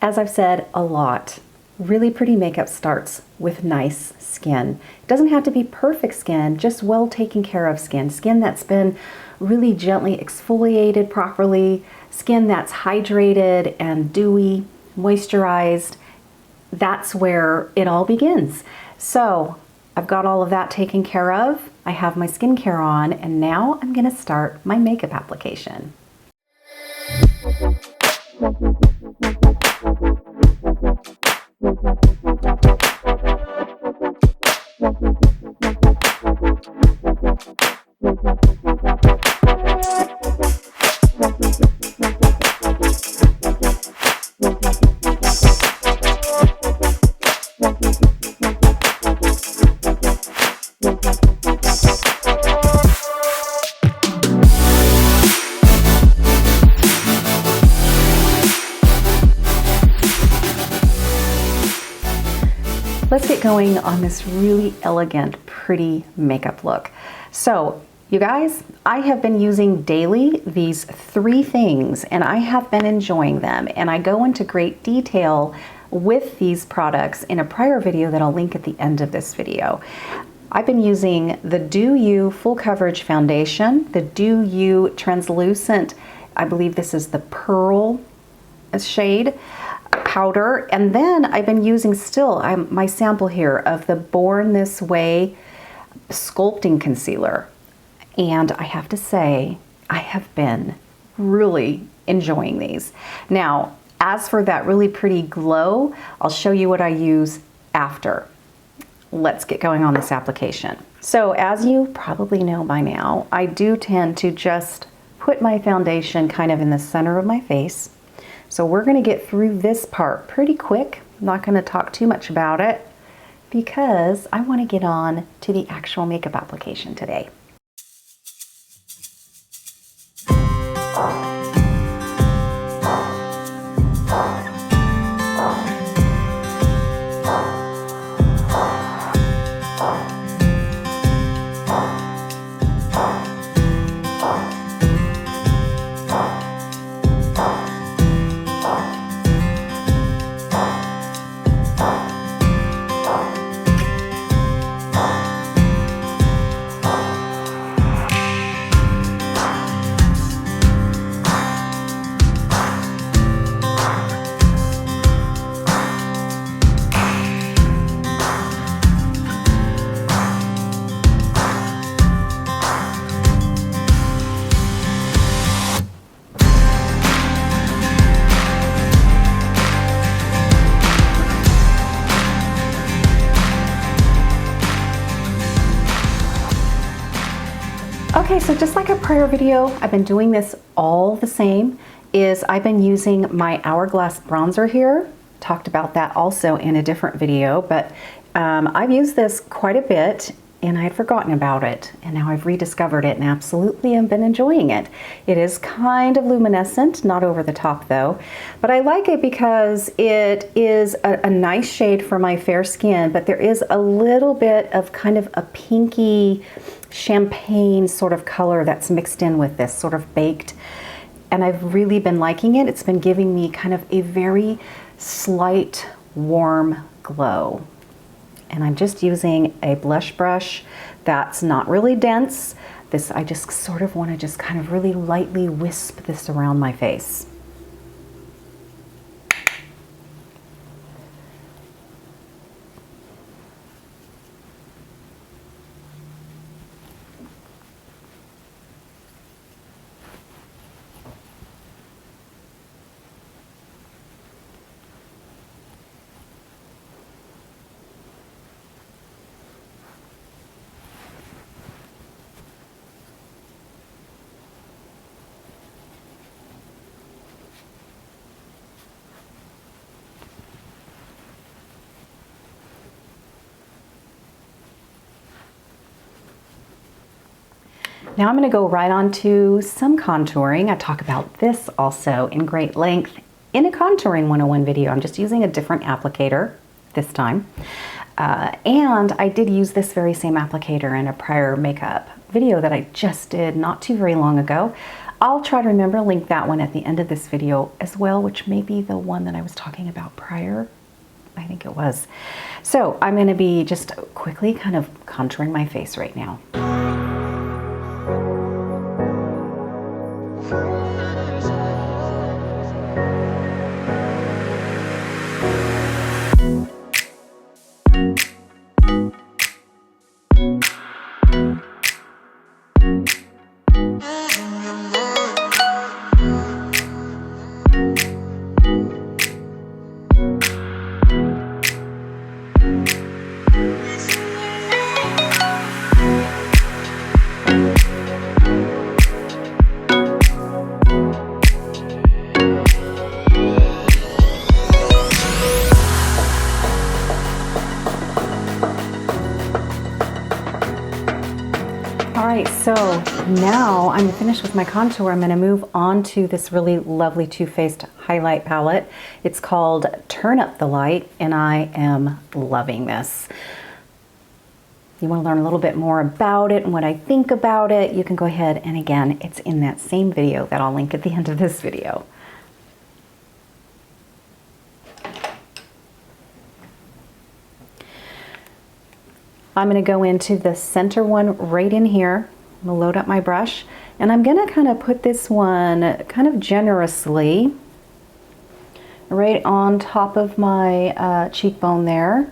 As I've said a lot, really pretty makeup starts with nice skin. It doesn't have to be perfect skin, just well taken care of skin. Skin that's been really gently exfoliated properly, skin that's hydrated and dewy, moisturized. That's where it all begins. So I've got all of that taken care of. I have my skincare on, and now I'm gonna start my makeup application. Let's get going on this really elegant, pretty makeup look. So, you guys, I have been using daily these 3 things, and I have been enjoying them, and I go into great detail with these products in a prior video that I'll link at the end of this video. I've been using the Do You Full Coverage Foundation, the Do You Translucent, I believe this is the Pearl shade, powder, and then I've been using my sample here of the Born This Way Sculpting Concealer, and I have to say I have been really enjoying these. Now, as for that really pretty glow, I'll show you what I use after. Let's get going on this application. So as you probably know by now, I do tend to just put my foundation kind of in the center of my face. So we're going to get through this part pretty quick. I'm not going to talk too much about it because I want to get on to the actual makeup application today. Okay, so just like a prior video, I've been doing this all the same, I've been using my Hourglass bronzer here. Talked about that also in a different video, but I've used this quite a bit and I had forgotten about it, and now I've rediscovered it and absolutely have been enjoying it. It is kind of luminescent, not over the top though, but I like it because it is a nice shade for my fair skin, but there is a little bit of kind of a pinky champagne sort of color that's mixed in with this, sort of baked, and I've really been liking it. It's been giving me kind of a very slight warm glow. And I'm just using a blush brush that's not really dense. I just sort of want to just kind of really lightly wisp this around my face. Now I'm going to go right on to some contouring. I talk about this also in great length in a contouring 101 video. I'm just using a different applicator this time. And I did use this very same applicator in a prior makeup video that I just did not too very long ago. I'll try to remember to link that one at the end of this video as well, which may be the one that I was talking about prior. I think it was. So I'm going to be just quickly kind of contouring my face right now. Alright, so now I'm finished with my contour. I'm going to move on to this really lovely Too Faced highlight palette. It's called Turn Up the Light, and I am loving this. You want to learn a little bit more about it and what I think about it, you can go ahead, and again, it's in that same video that I'll link at the end of this video. I'm going to go into the center one right in here. I'm going to load up my brush, and I'm going to kind of put this one kind of generously right on top of my cheekbone there.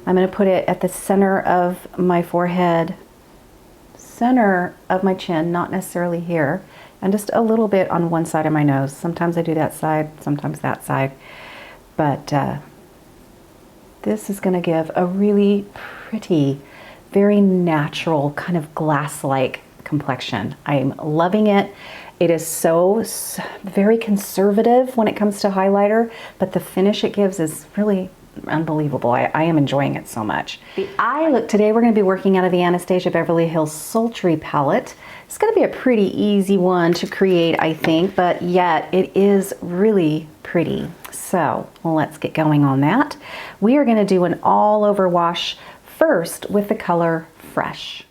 I'm going to put it at the center of my forehead, center of my chin, not necessarily here, and just a little bit on one side of my nose. Sometimes I do that side, sometimes that side, but this is going to give a really pretty, very natural, kind of glass-like complexion. I'm loving it. It is so very conservative when it comes to highlighter, but the finish it gives is really unbelievable. I am enjoying it so much. The eye look today, we're going to be working out of the Anastasia Beverly Hills Sultry palette. It's going to be a pretty easy one to create, I think, but yet it is really pretty. So let's get going on that. We are going to do an all-over wash first with the color Fresh.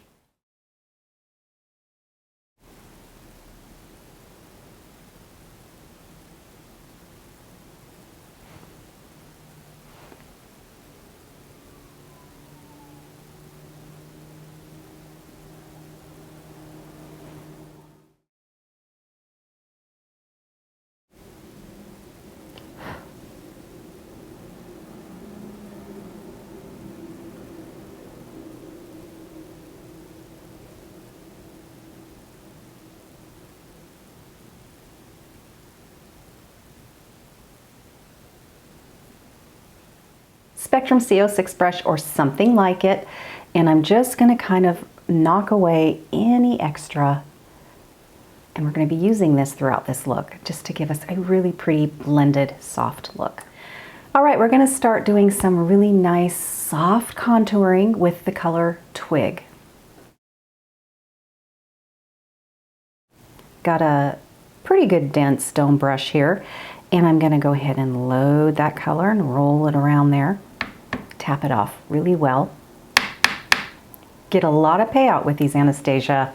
Spectrum C06 brush or something like it, and I'm just going to kind of knock away any extra, and we're going to be using this throughout this look just to give us a really pretty blended soft look. Alright, we're going to start doing some really nice soft contouring with the color Twig. Got a pretty good dense stone brush here, and I'm going to go ahead and load that color and roll it around there. Tap it off really well. Get a lot of payout with these Anastasia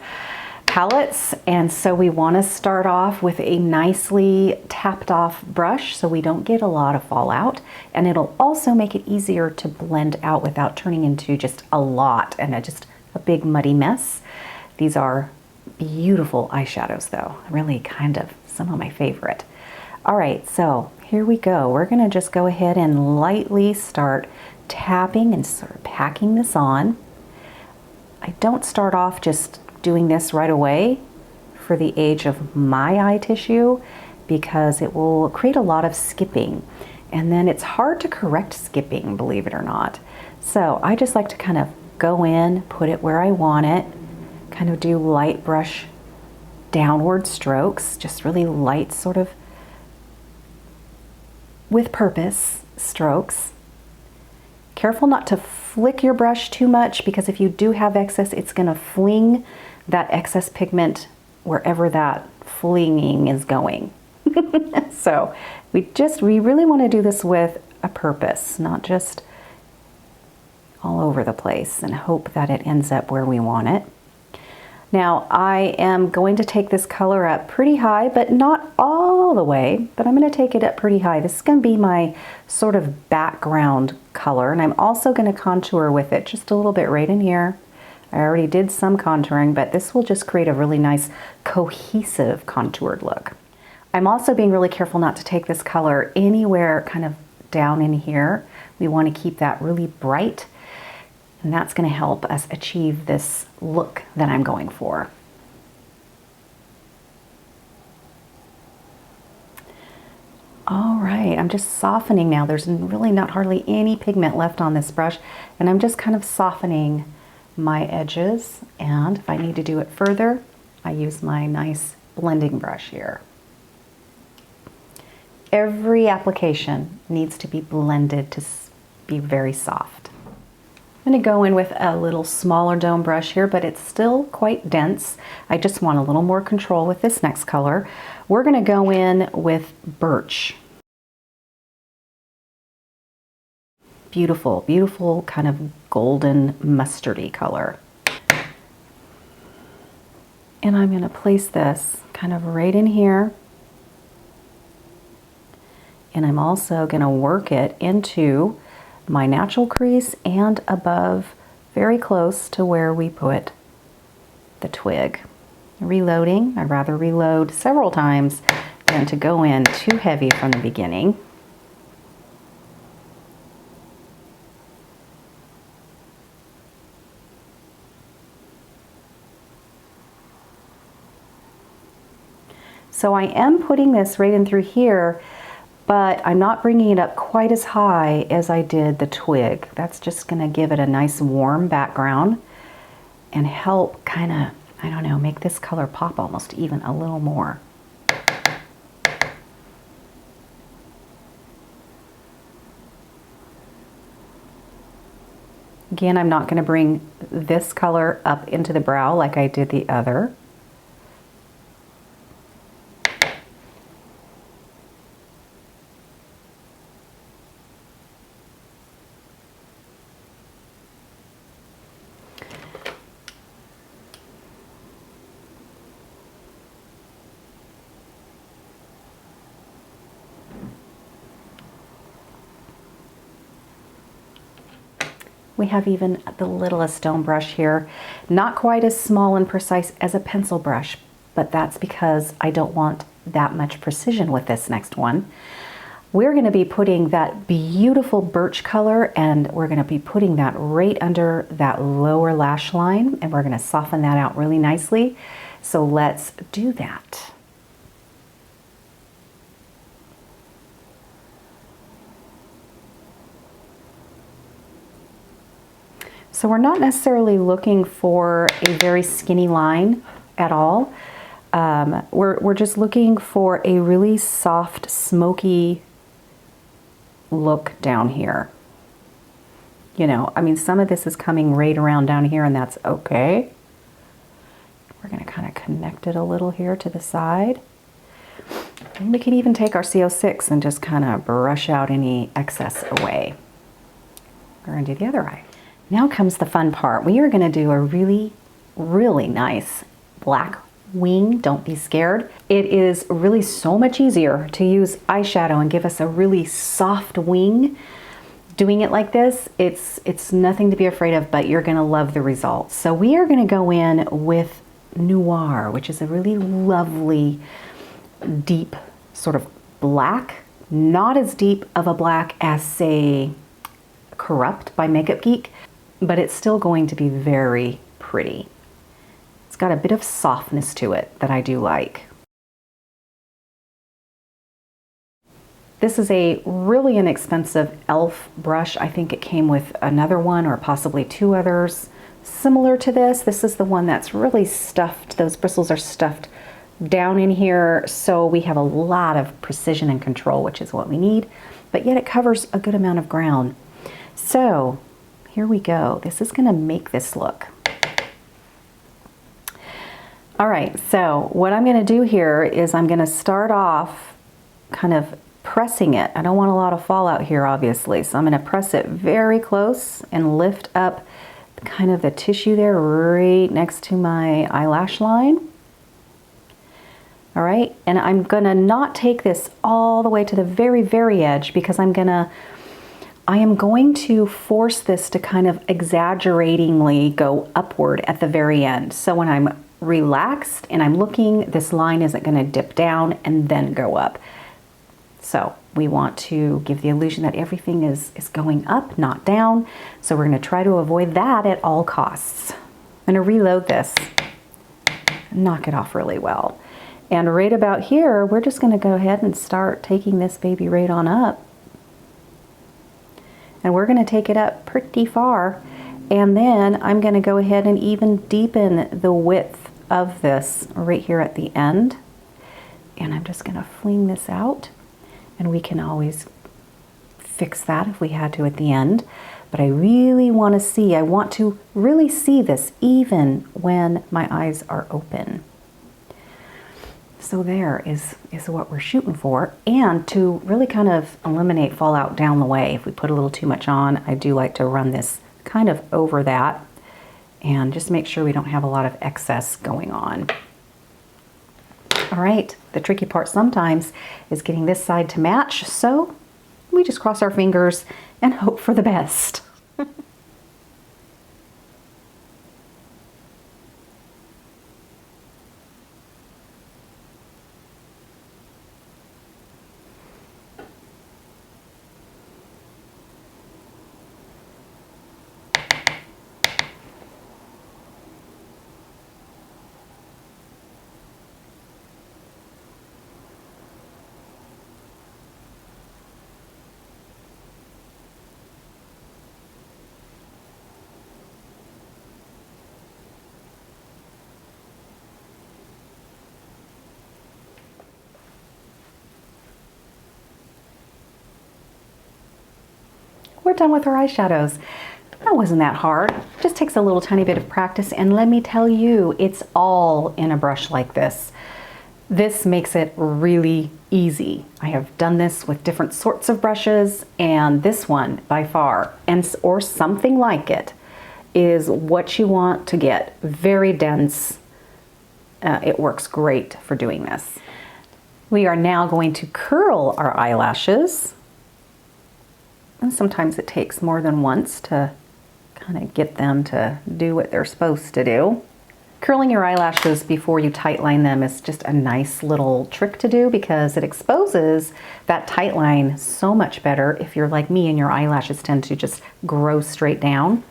palettes, and so we want to start off with a nicely tapped off brush so we don't get a lot of fallout, and it'll also make it easier to blend out without turning into just a lot and just a big muddy mess. These are beautiful eyeshadows though, really kind of some of my favorite. Alright, so here we go. We're going to just go ahead and lightly start tapping and sort of packing this on. I don't start off just doing this right away for the age of my eye tissue because it will create a lot of skipping, and then it's hard to correct skipping, believe it or not. So I just like to kind of go in, put it where I want it, kind of do light brush downward strokes, just really light sort of with purpose strokes. Careful not to flick your brush too much, because if you do have excess, it's going to fling that excess pigment wherever that flinging is going. So we really want to do this with a purpose, not just all over the place, and hope that it ends up where we want it. Now I am going to take this color up pretty high, but not all the way, but I'm going to take it up pretty high. This is going to be my sort of background color, and I'm also going to contour with it just a little bit right in here. I already did some contouring, but this will just create a really nice cohesive contoured look. I'm also being really careful not to take this color anywhere kind of down in here. We want to keep that really bright, and that's going to help us achieve this look that I'm going for. All right, I'm just softening now. There's really not hardly any pigment left on this brush, and I'm just kind of softening my edges, and if I need to do it further, I use my nice blending brush here. Every application needs to be blended to be very soft. I'm going to go in with a little smaller dome brush here, but it's still quite dense. I just want a little more control with this next color. We're going to go in with Birch. Beautiful, beautiful kind of golden mustardy color. And I'm going to place this kind of right in here. And I'm also going to work it into my natural crease and above, very close to where we put the twig. Reloading, I'd rather reload several times than to go in too heavy from the beginning. So I am putting this right in through here, but I'm not bringing it up quite as high as I did the twig. That's just going to give it a nice warm background and help kind of, I don't know, make this color pop almost even a little more. Again, I'm not going to bring this color up into the brow like I did the other. We have even the littlest stone brush here, not quite as small and precise as a pencil brush, but that's because I don't want that much precision with this next one. We're going to be putting that beautiful birch color, and we're going to be putting that right under that lower lash line, and we're going to soften that out really nicely. So let's do that. So we're not necessarily looking for a very skinny line at all. We're just looking for a really soft, smoky look down here. You know, I mean, some of this is coming right around down here, and that's okay. We're going to kind of connect it a little here to the side. And we can even take our CO6 and just kind of brush out any excess away. We're going to do the other eye. Now comes the fun part. We are going to do a really, really nice black wing. Don't be scared. It is really so much easier to use eyeshadow and give us a really soft wing. Doing it like this, it's nothing to be afraid of, but you're going to love the results. So we are going to go in with Noir, which is a really lovely, deep sort of black. Not as deep of a black as, say, Corrupt by MakeupGeek, but it's still going to be very pretty. It's got a bit of softness to it that I do like. This is a really inexpensive e.l.f. brush. I think it came with another one or possibly two others similar to this. This is the one that's really stuffed. Those bristles are stuffed down in here, so we have a lot of precision and control, which is what we need, but yet it covers a good amount of ground. So here we go. This is going to make this look. All right, so what I'm going to do here is I'm going to start off kind of pressing it. I don't want a lot of fallout here, obviously, so I'm going to press it very close and lift up kind of the tissue there right next to my eyelash line. All right, and I'm gonna not take this all the way to the very, very edge because I am going to force this to kind of exaggeratingly go upward at the very end. So when I'm relaxed and I'm looking, this line isn't gonna dip down and then go up. So we want to give the illusion that everything is going up, not down. So we're gonna try to avoid that at all costs. I'm gonna reload this, knock it off really well. And right about here, we're just gonna go ahead and start taking this baby right on up. And we're gonna take it up pretty far. And then I'm gonna go ahead and even deepen the width of this right here at the end. And I'm just gonna fling this out. And we can always fix that if we had to at the end. But I really wanna see, I want to really see this even when my eyes are open. So there is what we're shooting for. And to really kind of eliminate fallout down the way, if we put a little too much on, I do like to run this kind of over that and just make sure we don't have a lot of excess going on. All right, the tricky part sometimes is getting this side to match, so we just cross our fingers and hope for the best. We're done with our eyeshadows. That wasn't that hard. Just takes a little tiny bit of practice, and let me tell you, it's all in a brush like this. This makes it really easy. I have done this with different sorts of brushes, and this one by far, or something like it, is what you want to get. Very dense. It works great for doing this. We are now going to curl our eyelashes. And sometimes it takes more than once to kind of get them to do what they're supposed to do. Curling your eyelashes before you tightline them is just a nice little trick to do because it exposes that tight line so much better if you're like me and your eyelashes tend to just grow straight down.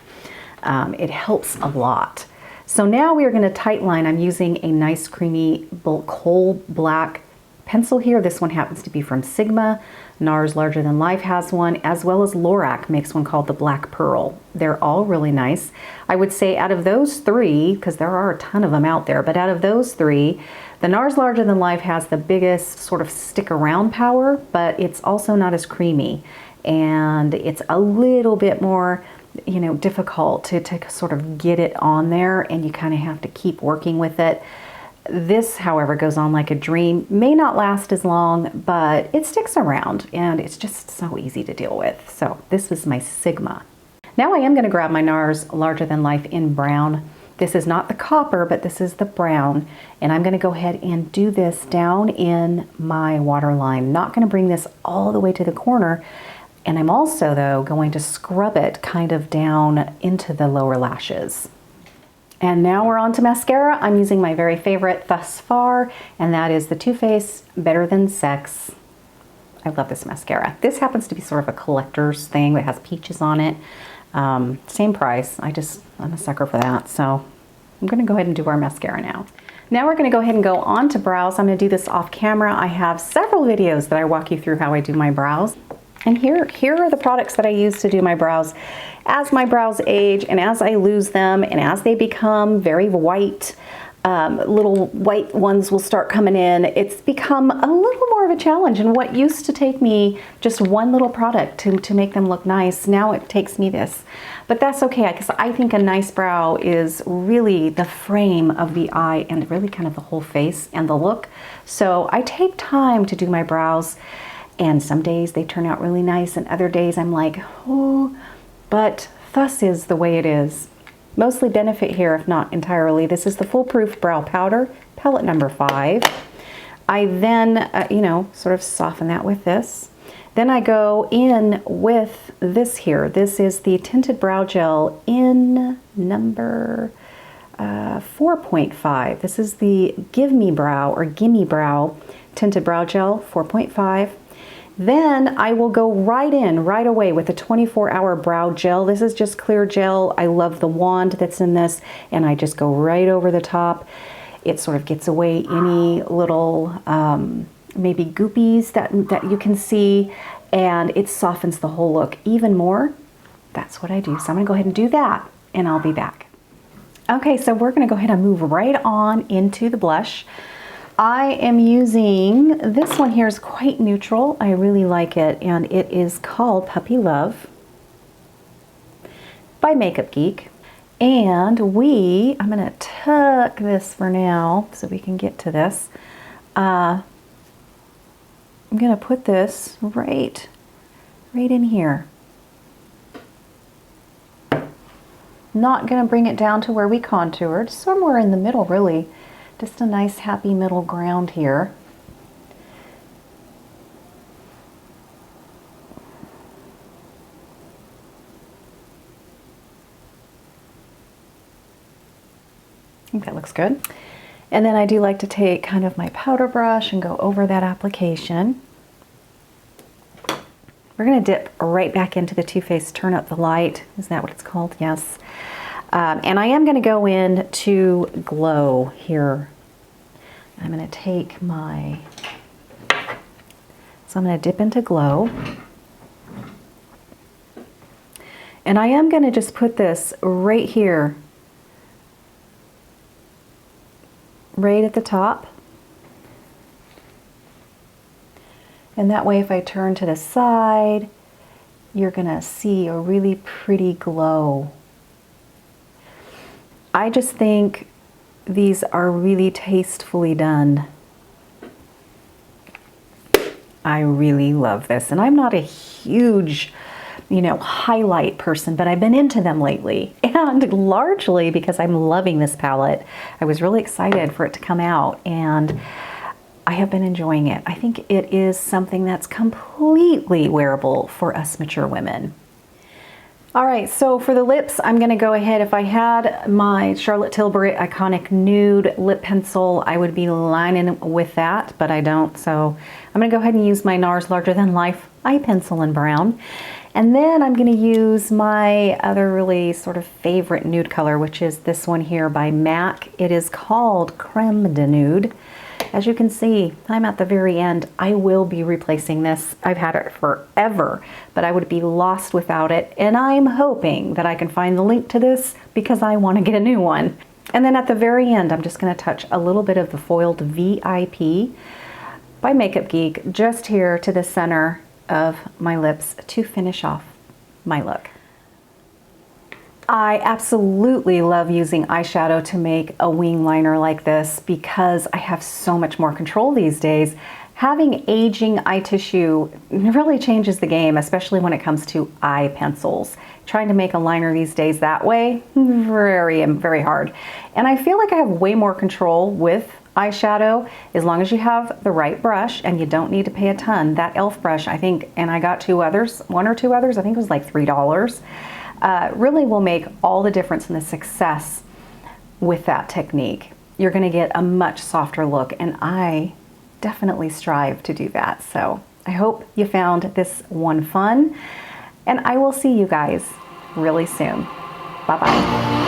It helps a lot. So now we are going to tightline. I'm using a nice creamy coal black pencil here. This one happens to be from Sigma. NARS Larger Than Life has one, as well as Lorac makes one called the Black Pearl. They're all really nice. I would say out of those three, because there are a ton of them out there, but out of those three, the NARS Larger Than Life has the biggest sort of stick around power, but it's also not as creamy. And it's a little bit more, you know, difficult to sort of get it on there, and you kind of have to keep working with it. This, however, goes on like a dream. May not last as long, but it sticks around and it's just so easy to deal with. So this is my Sigma. Now I am going to grab my NARS Larger Than Life in brown. This is not the copper, but this is the brown. And I'm going to go ahead and do this down in my waterline. Not going to bring this all the way to the corner. And I'm also, though, going to scrub it kind of down into the lower lashes. And now we're on to mascara. I'm using my very favorite thus far, and that is the Too Faced Better Than Sex. I love this mascara. This happens to be sort of a collector's thing that has peaches on it. Same price. I'm a sucker for that. So I'm gonna go ahead and do our mascara now. Now we're gonna go ahead and go on to brows. I'm gonna do this off camera. I have several videos that I walk you through how I do my brows. And here are the products that I use to do my brows. As my brows age and as I lose them and as they become very white, little white ones will start coming in. It's become a little more of a challenge, and what used to take me just one little product to make them look nice, now it takes me this. But that's okay, because I think a nice brow is really the frame of the eye and really kind of the whole face and the look. So I take time to do my brows. And some days they turn out really nice, and other days I'm like, oh, but thus is the way it is. mostly benefit here, if not entirely. This is the Foolproof Brow Powder, palette number 5. I then, you know, sort of soften that with this. Then I go in with this here. This is the Tinted Brow Gel in number 4.5. This is the Give Me Brow or Gimme Brow Tinted Brow Gel, 4.5. Then I will go right in right away with a 24-hour brow gel. This is just clear gel. I love the wand that's in this, and I just go right over the top. It sort of gets away any little maybe goopies that you can see, and it softens the whole look even more. That's what I do. So I'm gonna go ahead and do that, and I'll be back. Okay, so we're gonna go ahead and move right on into the blush. I am using, this one here is quite neutral. I really like it, and it is called Puppy Love by MakeupGeek. And I'm gonna tuck this for now so we can get to this. I'm gonna put this right in here. Not gonna bring it down to where we contoured, somewhere in the middle really. Just a nice happy middle ground here. I think that looks good. And then I do like to take kind of my powder brush and go over that application. We're gonna dip right back into the Too Faced Turn Up the Light. Is that what it's called? Yes. And I am gonna go in to Glow here. I'm gonna take so I'm gonna dip into Glow. And I am gonna just put this right here, right at the top. And that way if I turn to the side, you're gonna see a really pretty glow. I just think these are really tastefully done. I really love this, and I'm not a huge, you know, highlight person, but I've been into them lately, and largely because I'm loving this palette. I was really excited for it to come out, and I have been enjoying it. I think it is something that's completely wearable for us mature women. All right, so for the lips, I'm gonna go ahead. If I had my Charlotte Tilbury Iconic Nude lip pencil, I would be lining with that, but I don't. So I'm gonna go ahead and use my NARS Larger Than Life eye pencil in brown. And then I'm gonna use my other really sort of favorite nude color, which is this one here by MAC. It is called Creme de Nude. As you can see, I'm at the very end. I will be replacing this. I've had it forever, but I would be lost without it. And I'm hoping that I can find the link to this because I want to get a new one. And then at the very end, I'm just going to touch a little bit of the foiled VIP by MakeupGeek just here to the center of my lips to finish off my look. I absolutely love using eyeshadow to make a wing liner like this because I have so much more control these days. Having aging eye tissue really changes the game, especially when it comes to eye pencils. Trying to make a liner these days that way, very hard. And I feel like I have way more control with eyeshadow as long as you have the right brush and you don't need to pay a ton. That e.l.f. brush, I think, and I got one or two others, I think it was like $3. Really will make all the difference in the success with that technique. You're gonna get a much softer look, and I definitely strive to do that. So I hope you found this one fun, and I will see you guys really soon. Bye-bye.